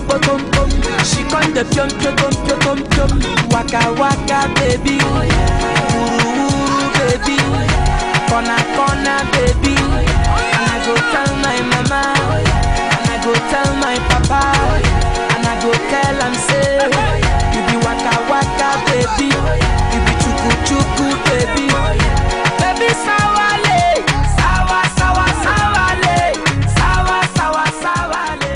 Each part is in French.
potom pom. She con the pium pium pium. Waka waka baby, uru uru baby, corner baby. And I go tell my mama, and I go tell my papa, and I go tell am say, you be waka waka baby, you be chuku chuku baby, baby sawale, sawa sawa sawale, sawa sawa sawale.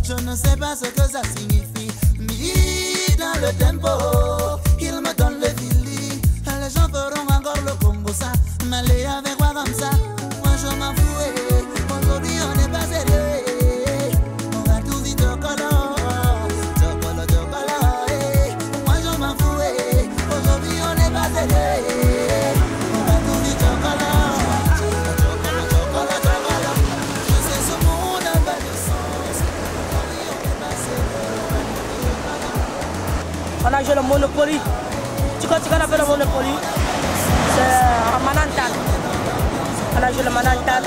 Je ne sais pas ce que ça signifie. Mis dans le tempo, il me donne le feeling. Les gens feront encore le Congo ça. M'aller avec moi comme ça, moi je m'en fous. Aujourd'hui on n'est pas serré. On va tout vite au color. Chocolat, chocolat, moi je m'en fous. Aujourd'hui on n'est pas serré. On va tout vite au color. Chocolat, chocolat, chocolat. Je sais ce monde n'a pas de sens. On a joué le Monopoly. Tu connais ce qu'on appelle le Monopoly? C'est un Manhattan. On a joué le Manhattan.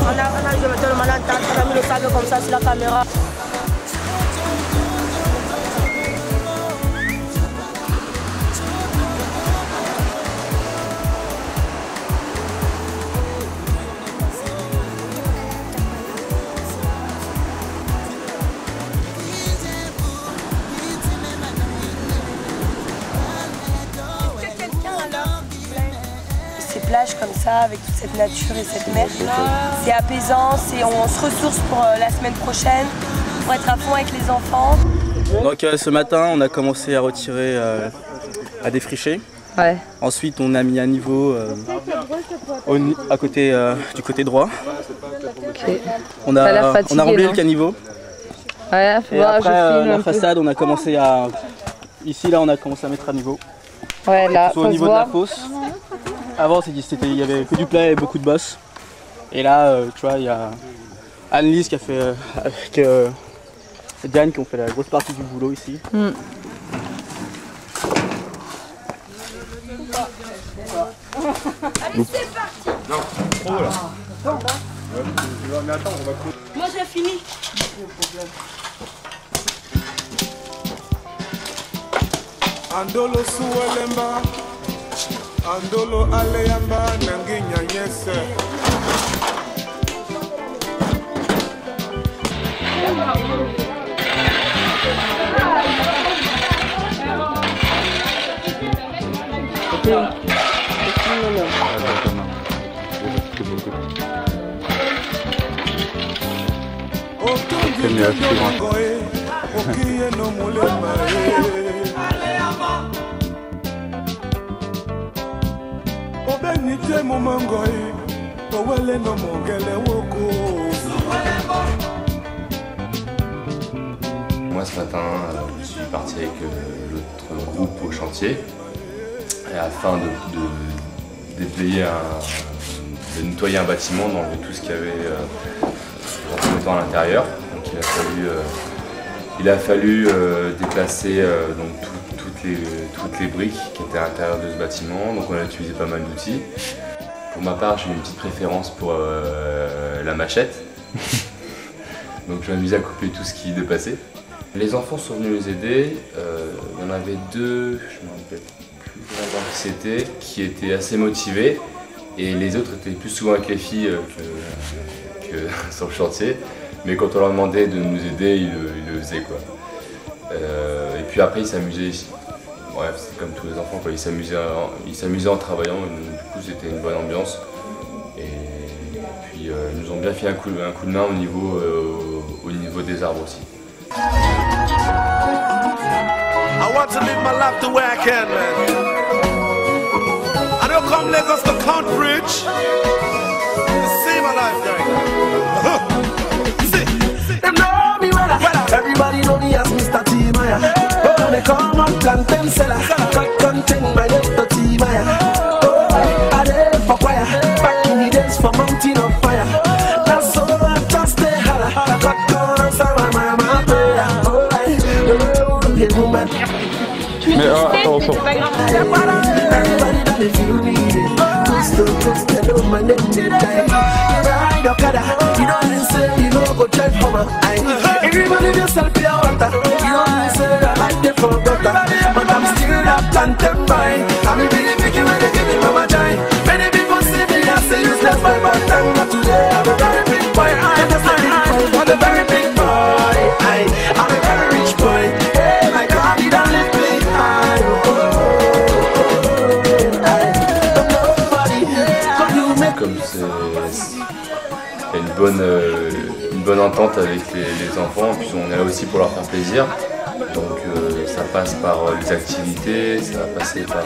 on a joué le Manhattan. On a mis le sable comme ça sur la caméra. Plage comme ça, avec toute cette nature et cette mer. C'est apaisant, on se ressource pour la semaine prochaine, pour être à fond avec les enfants. Donc ce matin, on a commencé à retirer, à défricher. Ouais. Ensuite, on a mis un niveau à côté, du côté droit. Okay. On a rempli le caniveau. Ouais, faut et voir, après, la façade, on a commencé à... Ici, là, on a commencé à mettre à niveau. Ouais, là, au niveau de la fosse. Avant, il y avait que du plat et beaucoup de bosses. Et là, tu vois, il y a Anne-Lise qui a fait avec Diane qui ont fait la grosse partie du boulot ici. Mm. Allez, c'est parti. Non. Oh là. Mais attends, on va couper. Moi, j'ai fini. Andolo suwelemba, andolo aleyamba nanginya nyese. Moi ce matin, je suis parti avec l'autre groupe au chantier et afin de déblayer, de nettoyer un bâtiment, d'enlever tout ce qu'il y avait dans tous les temps à l'intérieur. Donc il a fallu déplacer donc toutes les briques qui étaient à l'intérieur de ce bâtiment. Donc on a utilisé pas mal d'outils. Pour ma part, j'ai eu une petite préférence pour la machette. Donc je m'amusais à couper tout ce qui dépassait. Les enfants sont venus nous aider. Il y en avait deux, je ne me rappelle plus vraiment qui c'était, qui étaient assez motivés. Et les autres étaient plus souvent avec les filles que sur le chantier. Mais quand on leur demandait de nous aider, ils le faisaient quoi. Et puis après ils s'amusaient ici. Bref, c'est comme tous les enfants quoi. Ils s'amusaient en travaillant, du coup c'était une bonne ambiance. Et puis ils nous ont bien fait un coup de main au niveau des arbres aussi. I want to live my life the way I can, man. I don't come Lagos to Count Bridge to see my life going. See. Them know me well. Everybody know me as Mr. T. Maya. Oh, they come on plantain seller. Cut content by the c'est pas grave. Comme il y a une bonne entente avec les enfants, puis on est là aussi pour leur faire plaisir. Donc ça passe par les activités, ça va passer par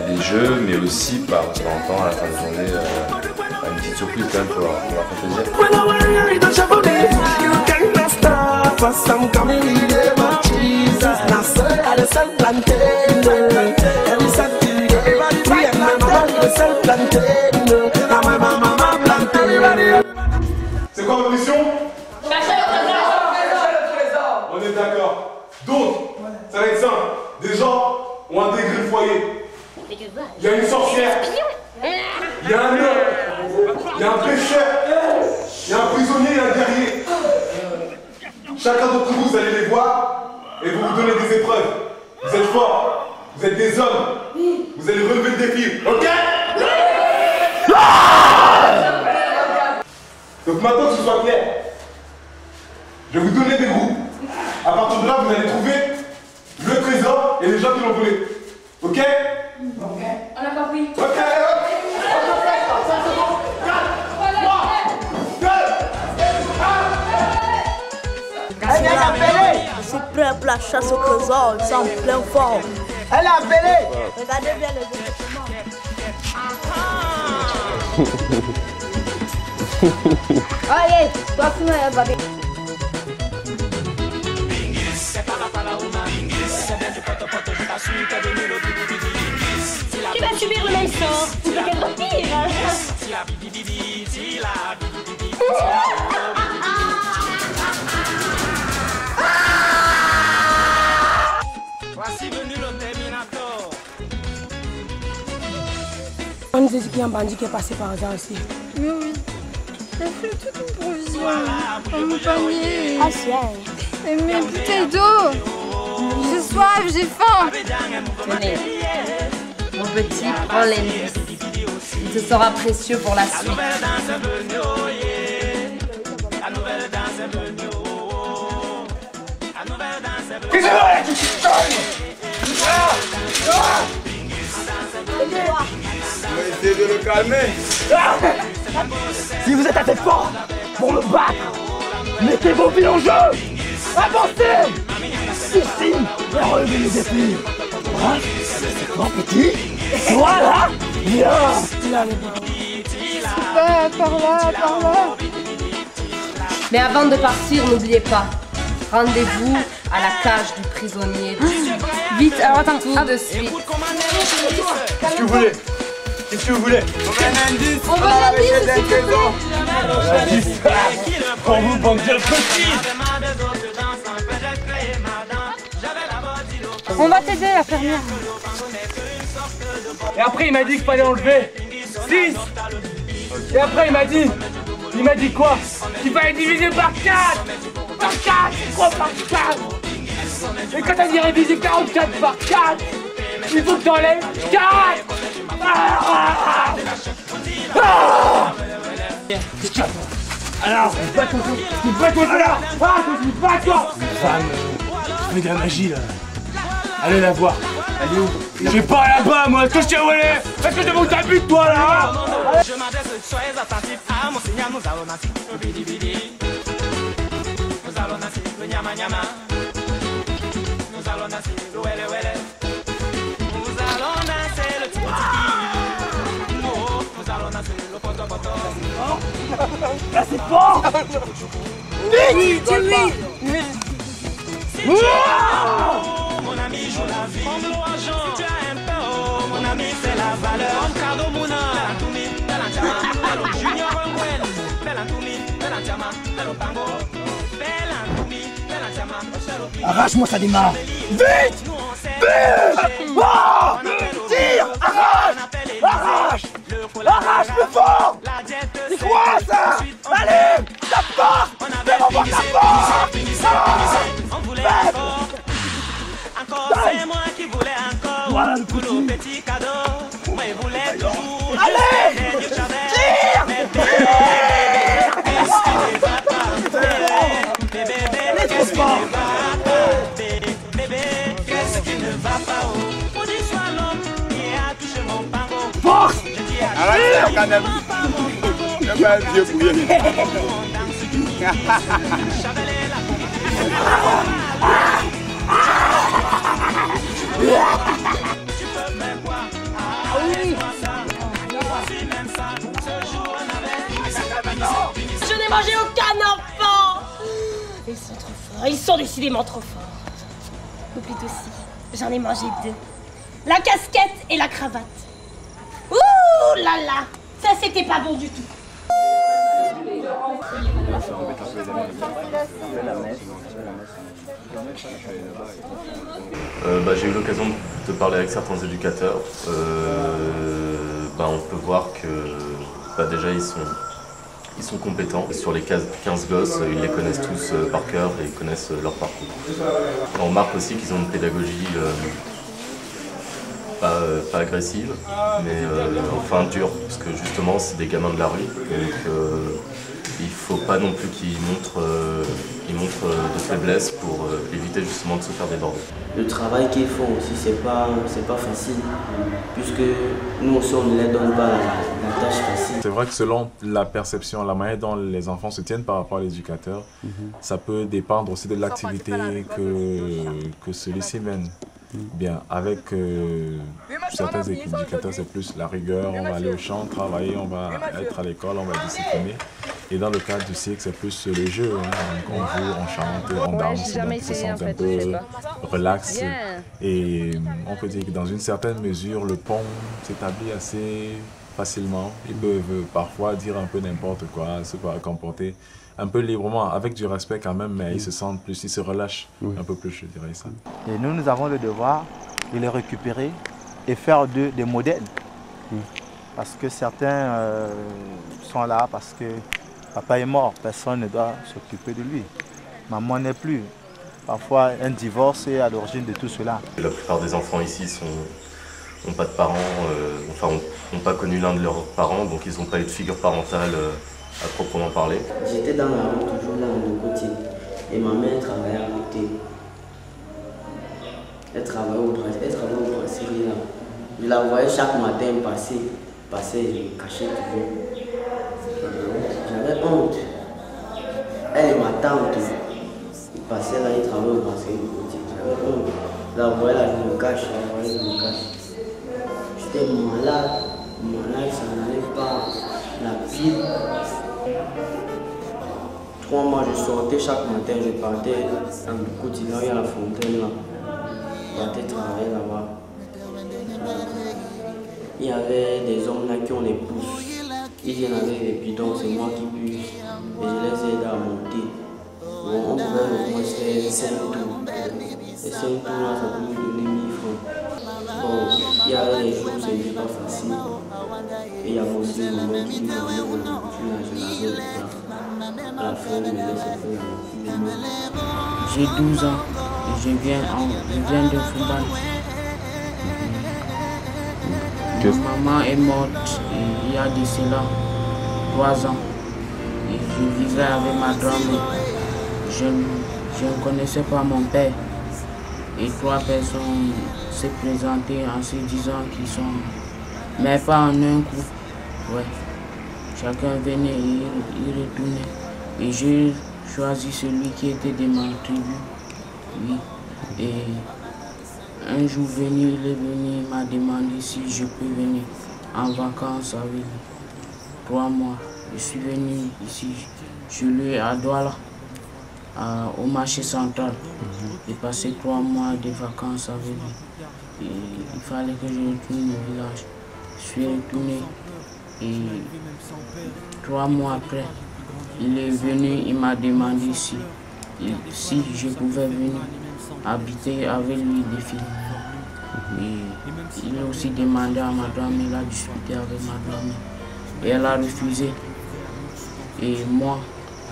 les jeux, mais aussi par de temps en temps à la fin de la journée une petite surprise quand même pour leur faire plaisir. C'est quoi votre mission? On est d'accord. Donc, ça va être simple. Des gens ont intégré le foyer. Il y a une sorcière. Il y a un mur. Il y a un pêcheur. Il y a un prisonnier et un guerrier. Chacun d'entre vous, vous allez les voir et vous vous donnez des épreuves. Vous êtes forts. Vous êtes des hommes. Vous allez relever le défi. Ok? Donc maintenant que ce soit clair, je vais vous donner des groupes. À partir de là, vous allez trouver le trésor et les gens qui l'ont volé. Ok? Ok. On a compris. Ok, hop. C'est prêt pour la chasse au trésor, ils sont en plein forme. Elle a appelé. Regardez bien le développement. Allez, toi fume, va bien. Tu vas subir le même sort. Tu peux qu'être pire. Voici venu le Terminator. On nous dit qu'il y a un bandit qui est passé par hasard ici. Mais oui. Elle fait toute une provision. Dans mon panier. Ah, c'est Et mes bouteilles d'eau. J'ai soif, j'ai faim. Tenez, mon petit, prends l'indice. Il te sera précieux pour la suite. On va essayer de le calmer. Si vous êtes assez fort pour me battre, mettez vos vies en jeu. Avancez. Ici, et relevez les défis. Hein? C'est quoi, petit? Voilà. Viens. Par là. Mais avant de partir, n'oubliez pas, rendez-vous à la cage du prisonnier. Vite, alors attends, tout de suite. Qu'est-ce que vous voulez? Qu'est-ce que vous voulez? On veut l'indice. Pour vous, bande de petits. On va t'aider à faire mieux. Et après, il m'a dit qu'il fallait enlever 6. Et après, il m'a dit quoi? Qu'il fallait diviser par 4. Par 4. Quoi par 4? Et quand t'as dit réviser 44 par 4, il faut que t'enlèves 4. Alors, bats-toi là. Bats-toi. Femme, je fais de la magie là. Allez la voir. Elle est où? J'ai pas là-bas moi. Est-ce que je t'ai volé? Est-ce que je te monte ta bute toi là? Je m'adresse, soyez attentifs à mon Seigneur, nous allons nasser le bidi-bidi. Nous allons nasser le nyama-nyama. Nous allons nasser le wele-wele. Nous allons nasser le tiki-tiki. Nous allons nasser le poto-poto. Là c'est fort. Oui, dis oui. Mon ami joue la vie. Prends de l'argent. Si tu as un peu, mon ami c'est la valeur. Comme Cardo Mouna. Bella Chama, Bello Junior Rangwen. Bella Toumi, Bella Chama, Bello Pango. Bella Toumi, Bella Chama, Bello Pingo. Arrache-moi, ça démarre. Vite. Tire! Arrache! Arrache plus fort! C'est quoi ça? Allez! La force! Fais-moi voir la force! Encore, c'est moi qui voulais encore. Voilà le petit cadeau. Moi, je voulais toujours. Allez! Tire! Qu'est-ce qui ne va pas? Bébé, qu'est-ce qui ne va pas? Bébé, qu'est-ce qui ne va pas? On dit soit l'homme qui a touché mon pango. Force! Arrête, quand même. C'est pas un vieux bouillé. Je n'ai mangé aucun enfant. Ils sont trop forts, ils sont décidément trop forts. Ou plutôt si, j'en ai mangé 2. La casquette et la cravate. Ouh là là, ça c'était pas bon du tout. J'ai eu l'occasion de parler avec certains éducateurs. On peut voir que déjà ils sont compétents. Sur les 15 gosses, ils les connaissent tous par cœur et ils connaissent leur parcours. On remarque aussi qu'ils ont une pédagogie pas agressive, mais enfin dure, parce que justement c'est des gamins de la rue, donc il ne faut pas non plus qu'ils montrent de faiblesse pour éviter justement de se faire déborder. Le travail qu'ils font aussi, c'est pas facile, puisque nous aussi on ne les donne pas la tâche facile. C'est vrai que selon la perception, la manière dont les enfants se tiennent par rapport à l'éducateur, ça peut dépendre aussi de l'activité que celui-ci mène. Bien, avec certains éducateurs, c'est plus la rigueur, on va aller au champ, travailler, on va être à l'école, on va discipliner. Et dans le cadre du cirque, c'est plus le jeu, hein. On joue, on chante, on danse, donc ils se sentent un peu relax. Et on peut dire que dans une certaine mesure, le pont s'établit assez facilement. Ils peuvent parfois dire un peu n'importe quoi, se comporter un peu librement, avec du respect quand même, mais ils se sentent plus, ils se relâchent un peu plus, je dirais ça. Et nous avons le devoir de les récupérer et faire d'eux des modèles. Parce que certains sont là parce que papa est mort, personne ne doit s'occuper de lui. Maman n'est plus. Parfois, un divorce est à l'origine de tout cela. La plupart des enfants ici n'ont pas de parents, n'ont pas connu l'un de leurs parents, donc ils n'ont pas eu de figure parentale à proprement parler. J'étais dans la rue, toujours là, au côté, et ma mère travaillait à côté. Elle travaillait au brasserie là. Je la voyais chaque matin passer, je me cachais toujours. J'avais honte. Elle et ma tante, ils passaient là, ils travaillaient au brasserie du côté. J'avais honte. Je la voyais là, je me cache, J'étais malade, ça n'allait pas. La pile. 3 mois, je sortais chaque matin, je partais dans le quotidien, il y a la fontaine là. Je partais travailler là-bas. Il y avait des hommes là qui ont les pousses. Ils viennent avec les bidons, c'est moi qui puise. Et je les aide à monter. Bon, on pouvait au moins faire 5 tours. Et 5 tours là, ça peut nous donner 1000 francs. Bon, il y avait des jours, c'était pas facile. Et il y avait aussi le moment où je l'avais à la fin, je me laisse faire. J'ai 12 ans et je viens de Fouban. Ma maman est morte il y a de cela 3 ans. Et je vivais avec ma grand-mère. Je ne connaissais pas mon père. Et 3 personnes se présentaient en se disant qu'ils sont... Mais pas en un coup. Ouais. Chacun venait et il retournait. Et j'ai choisi celui qui était de ma tribu. Oui. Et un jour venu, il est venu, il m'a demandé si je peux venir en vacances avec lui. 3 mois. Je suis venu ici, je lui ai à Douala, au marché central. J'ai passé 3 mois de vacances avec lui. Et il fallait que je retourne au village. Je suis retourné et 3 mois après, il est venu, il m'a demandé si je pouvais venir habiter avec lui des filles. Et il a aussi demandé à ma grand-mère, il a discuté avec ma grand-mère. Et elle a refusé. Et moi,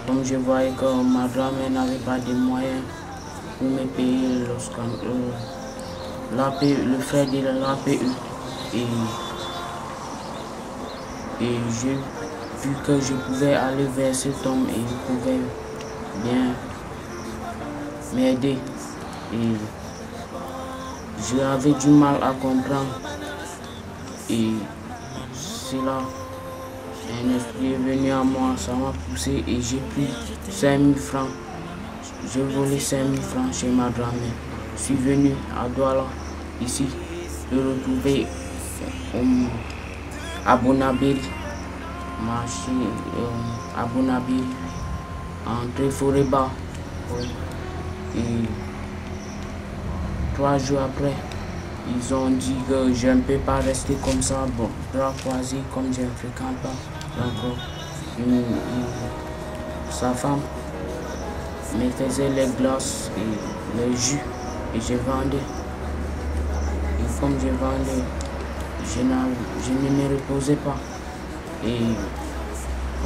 comme je voyais que ma grand-mère n'avait pas de moyens pour me payer le frais de l'APE. Et j'ai vu que je pouvais aller vers cet homme et il pouvait bien m'aider. Et j'avais du mal à comprendre. Et c'est là, un esprit est venu à moi, ça m'a poussé et j'ai pris 5 000 francs. J'ai volé 5 000 francs chez ma grand-mère. Je suis venu à Douala, ici, de retrouver à Bonabéry, marché à Bonabéry, entre Forêt-Bas. Et 3 jours après, ils ont dit que je ne peux pas rester comme ça, bon, bras croisés, comme je ne fréquente pas. Donc, sa femme me faisait les glaces et les jus et je vendais. Et comme je vendais, je ne me reposais pas. Et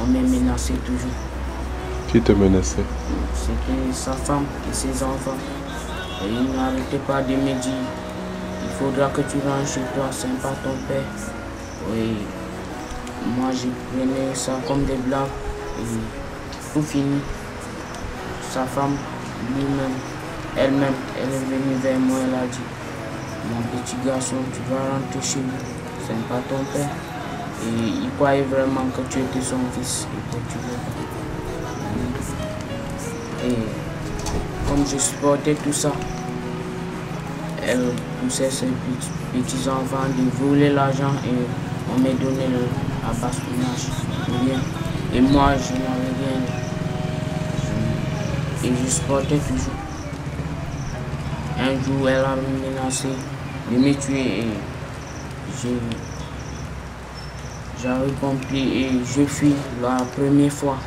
on me menaçait toujours. Qui te menaçait? C'était sa femme et ses enfants. Et il n'arrêtait pas de me dire, il faudra que tu rentres chez toi, c'est pas ton père. Et moi je prenais ça comme des blagues. Et tout fini, sa femme elle-même, elle est venue vers moi, elle a dit, mon petit garçon, tu vas rentrer chez lui, c'est pas ton père. Et il croyait vraiment que tu étais son fils et que tu veux. Et comme je supportais tout ça, elle poussait ses petits enfants de voler l'argent et on me donnait le bastonnage, rien. Et moi, je n'avais rien. Et je supportais toujours. Un jour, elle a menacé de me tuer et j'avais compris et je fui la première fois.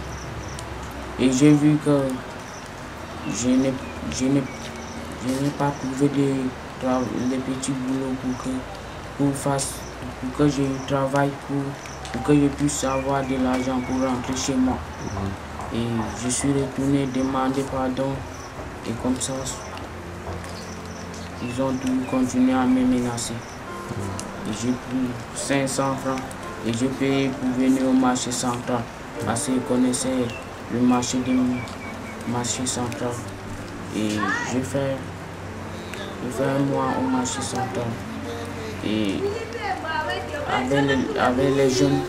Et j'ai vu que je n'ai pas trouvé les petits boulots pour que je travaille, pour que je puisse avoir de l'argent pour rentrer chez moi. Et je suis retourné demander pardon et comme ça, ils ont tout continué à me menacer. Et j'ai pris 500 francs et j'ai payé pour venir au marché central parce qu'ils connaissaient le marché central. Et j'ai fait un mois au marché central. Et avec les jeunes,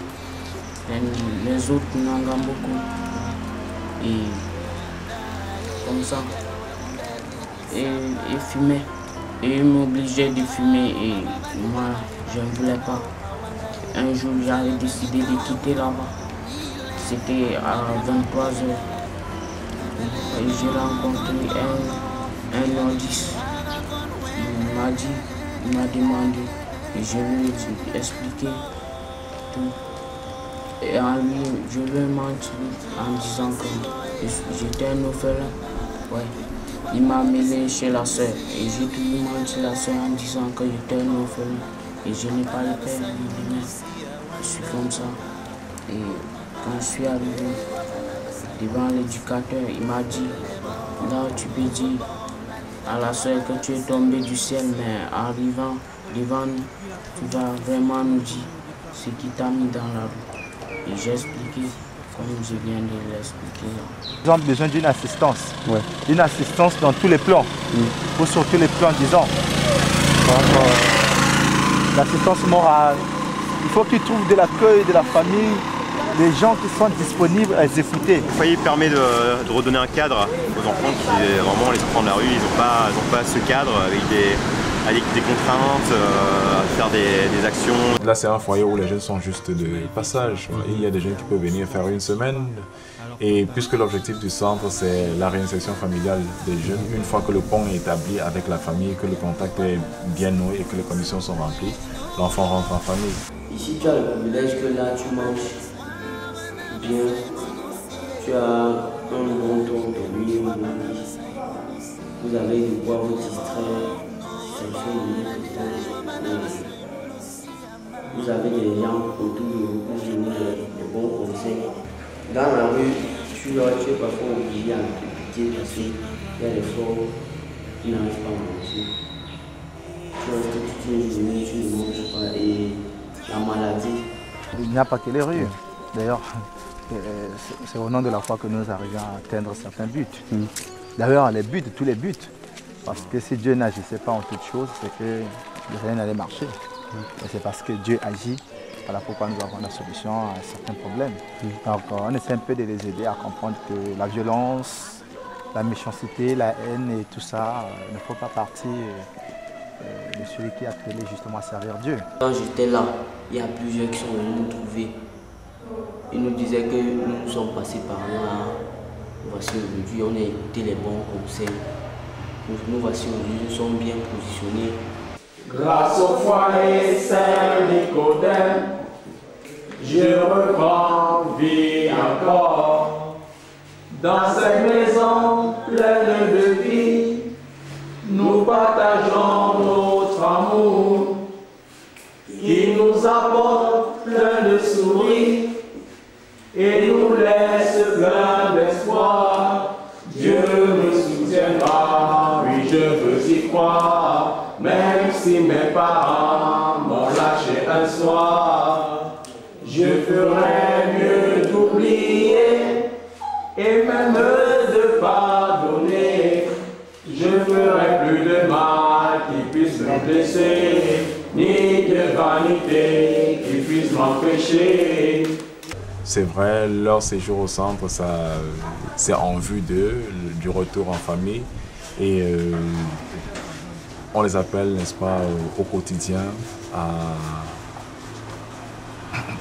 les autres n'en beaucoup. Et comme ça, et fumer. Et ils m'obligeaient de fumer et moi, je ne voulais pas. Un jour, j'avais décidé de quitter là-bas. C'était à 23 h. Et j'ai rencontré un nordiste. Il m'a demandé et je lui ai expliqué tout. Et en lui, je lui ai menti en disant que j'étais un orphelin. Ouais. Il m'a amené chez la soeur et j'ai toujours menti la soeur en disant que j'étais un orphelin et je n'ai pas le père ni de mère. Je suis comme ça. Et quand je suis arrivé devant l'éducateur, il m'a dit, là tu peux dire à la soeur que tu es tombé du ciel, mais en arrivant devant nous, tu vas vraiment nous dire ce qui t'a mis dans la rue. Et j'ai expliqué comme je viens de l'expliquer. Ils ont besoin d'une assistance. Une assistance dans tous les plans. Ou sur tous les plans, disons. L'assistance morale. Il faut qu'ils trouvent de l'accueil de la famille, des gens qui sont disponibles à les écouter. Le foyer permet de redonner un cadre aux enfants qui, vraiment, les enfants de la rue, ils n'ont pas ce cadre avec des contraintes, à faire des actions. Là, c'est un foyer où les jeunes sont juste de passage. Il y a des jeunes qui peuvent venir faire une semaine. Et puisque l'objectif du centre, c'est la réinsertion familiale des jeunes, une fois que le pont est établi avec la famille, que le contact est bien noué et que les conditions sont remplies, l'enfant rentre en famille. Ici, tu as le privilège que là, tu manges bien, tu as un bon temps de nuit, vous avez de quoi vous distraire. vous avez des gens autour de vous qui vous donnent des bons conseils. Dans la rue, tu es parfois obligé à te piquer parce qu'il y a des fois qui n'arrivent pas à manger. Tu restes toute une journée, tu ne manges pas et la maladie. Il n'y a pas que les rues. D'ailleurs, c'est au nom de la foi que nous arrivons à atteindre certains buts. D'ailleurs, les buts, tous les buts. Parce que si Dieu n'agissait pas en toutes choses, c'est que rien n'allait marcher. Et c'est parce que Dieu agit, voilà pourquoi nous avons la solution à certains problèmes. Donc on essaie un peu de les aider à comprendre que la violence, la méchanceté, la haine et tout ça ne faut pas partir de celui qui a appelé justement à servir Dieu. Quand j'étais là, il y a plusieurs qui sont venus nous trouver. Ils nous disaient que nous sommes passés par là. Voici aujourd'hui, on a écouté les bons conseils. Nous voici aujourd'hui, nous sommes bien positionnés. Grâce au foyer Saint-Nicodème, je reprends vie encore. Dans cette maison pleine de vie, nous partageons notre amour qui nous apporte plein de sourires et nous laisse plein d'espoir. Dieu me soutiendra, oui je veux y croire, même si mes parents m'ont lâché un soir. Je ferai mieux d'oublier et même de pardonner. Je ferai plus de mal qui puisse me blesser, ni de vanité qui puisse m'empêcher. C'est vrai, leur séjour au centre, c'est en vue du retour en famille. Et on les appelle, n'est-ce pas, au quotidien à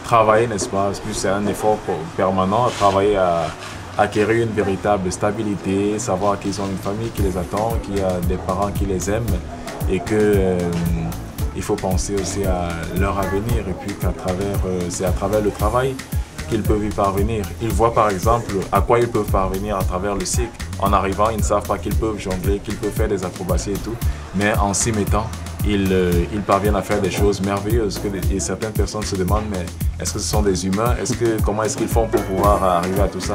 travailler, n'est-ce pas, c'est un effort permanent, à travailler à acquérir une véritable stabilité, savoir qu'ils ont une famille qui les attend, qu'il y a des parents qui les aiment et que il faut penser aussi à leur avenir et puis c'est à travers le travail qu'ils peuvent y parvenir. Ils voient par exemple à quoi ils peuvent parvenir à travers le cycle. En arrivant, ils ne savent pas qu'ils peuvent jongler, qu'ils peuvent faire des acrobaties et tout, mais en s'y mettant, ils parviennent à faire des choses merveilleuses. Et certaines personnes se demandent, mais est-ce que ce sont des humains? Comment est-ce qu'ils font pour pouvoir arriver à tout ça?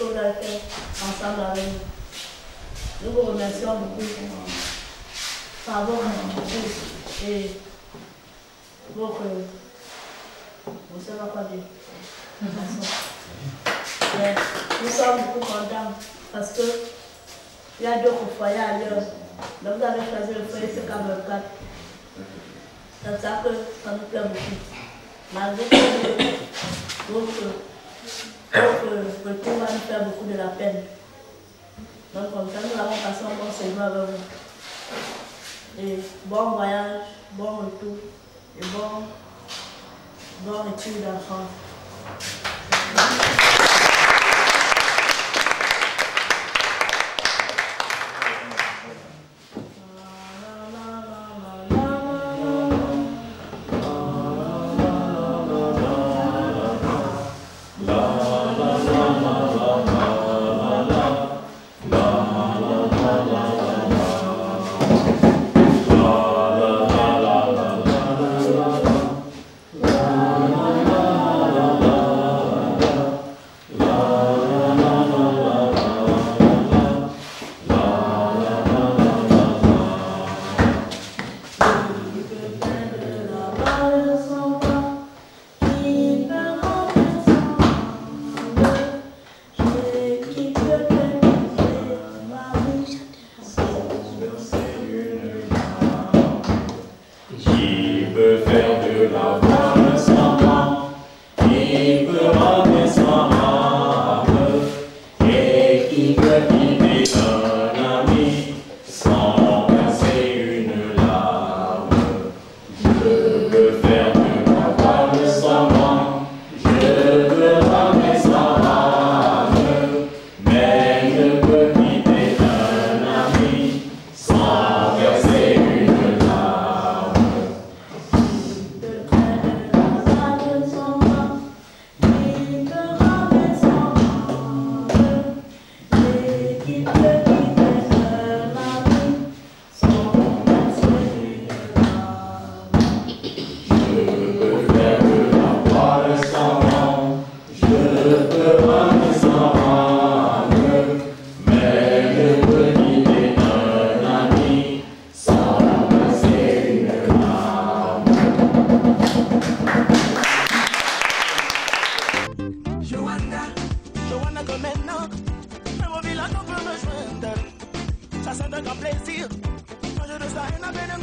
vous avez fait ensemble avec nous. Nous vous remercions beaucoup par votre écoute et votre... Vous ne savez pas quoi dire. Mais nous sommes beaucoup contents parce que il y a d'autres foyers ailleurs. Donc vous avez choisi le foyer C44. C'est ça que ça nous plaît beaucoup. Malgré que votre retour va nous faire beaucoup de la peine. Donc comme ça, nous avons passé un bon séjour avec vous. Et bon voyage, bon retour et bon retour en France.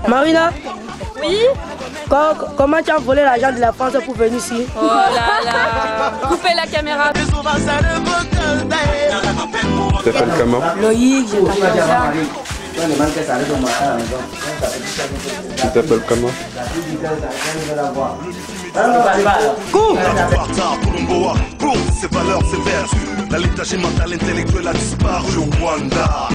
Marina? Oui? Comment tu as volé l'argent de la France pour venir ici? Oh là là! Coupez la caméra! Tu t'appelles comment? Loïc, je m'appelle ça. Tu t'appelles comment? Pour ses valeurs, ses vertus, la léthargie mentale intellectuelle a disparu au Rwanda.